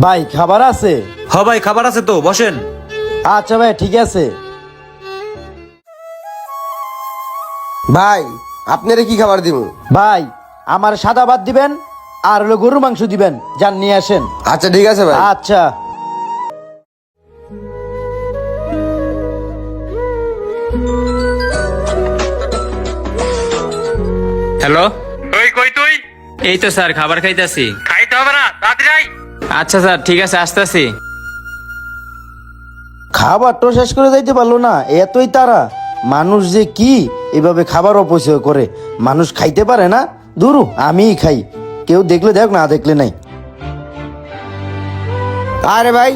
ভাই খাবার আছে? হ ভাই খাবার আছে তো, বসেন। আচ্ছা ভাই ঠিক আছে। ভাই আপনারে কি খাবার দিব? ভাই আমার সাদা ভাত দিবেন আর হলো গরুর মাংস দিবেন, যান নিয়ে আসেন। আচ্ছা ঠিক আছে ভাই। আচ্ছা। হ্যালো, ওই কই তুই? এই তো স্যার খাবার খাইতেছি। খাইতে হবে না, তাড়াতাড়ি আয়। আচ্ছা স্যার ঠিক আছে, আসতেছি। খাবারটা শেষ করে যাইতে পারলো না, এতই তারা। মানুষ যে কি এভাবে খাবার অপচয় করে, মানুষ খাইতে পারে না। দুরু আমিই খাই, কেউ দেখলে দেখ, না দেখলে নাই। আরে ভাই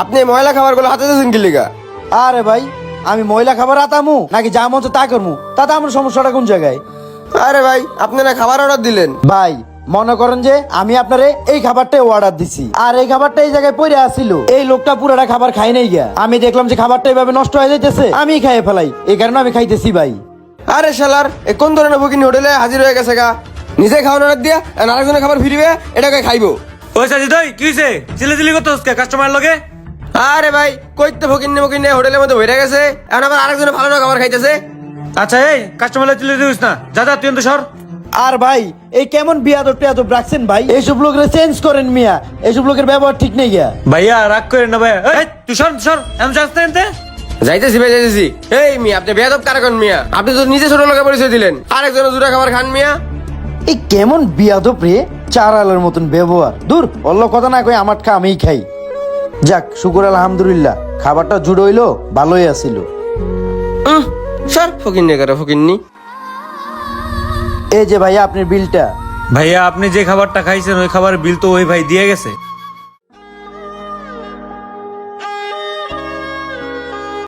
আপনি এই ময়লা খাবারগুলো হাতে দিয়েছেন কি লিগা? আরে ভাই আমি ময়লা খাবার আতামু নাকি যা মন তা করমু, তাতে আমার সমস্যাটা কোন জায়গায়? আরে ভাই আপনি না খাবার অর্ডার দিলেন। ভাই মনে করেন যে আমি আপনারে এই খাবারটাই অর্ডার দিছি, আর এই খাবারটা এই জায়গায় পড়ে আসছিল, এই লোকটা পুরাটা খাবার খাই নাই গিয়া। আমি দেখলাম যে খাবারটা এইভাবে নষ্ট হয়ে যাইতেছে, আমি খাইয়ে ফেলাই, এই কারণে আমি খাইতেছি ভাই। আরে শালার এ কোন ধরনের বুকিং হোটেলে হাজির হয়ে গেছে গা? নিজে খাওয়ার অর্ডার দিয়া আর আরেকজনের খাবার ফিরিবে, এটাকে খাইবো? ওই সাজিদ ভাই কি হইছে? চিল্লাচিল্লি করতেছস কে কাস্টমার লগে? আরে ভাই কইতে ফকিন্নে হোটেলের মধ্যে ভরে গেছে, এখন আবার আরেকজনের ভালো না খাবার খাইতেছে। আচ্ছা এই কাস্টমার লগে চিল্লি দিস না, যা যা তুই তো সর। আর ভাই এই কেমন বিয়াদব টিয়াদব রাখছেন ভাই, এইসব লোকের চেঞ্জ করেন মিয়া, এইসব লোকের ব্যবহার ঠিক নেই গিয়া। ভাইয়া রাগ করেন না ভাইয়া। এই তুই সর সর, এমন যাস না এনতে। যাইতেছি ভাই যাইতেছি। এই মিয়া আপনি বেয়াদব কারাকন মিয়া, আপনি তো নিজে ছোট লোকের পরিচয় দিলেন, আরেকজনের জুড়া খাবার খান মিয়া। এই কেমন বিয়াদব রে, চারালের মতন ব্যবহার। দূর অল্ল কথা না কই আমার আমিই খাই। যাক শুকুর আলহামদুলিল্লাহ, খাবারটা জুড়ে হইলো, ভালোই আসিল। সর ফকিন্নে করে ফকিন্নি। এই যে ভাইয়া আপনার বিলটা। ভাইয়া আপনি যে খাবারটা খাইছেন ওই খাবারের বিল তো ওই ভাই দিয়ে গেছে।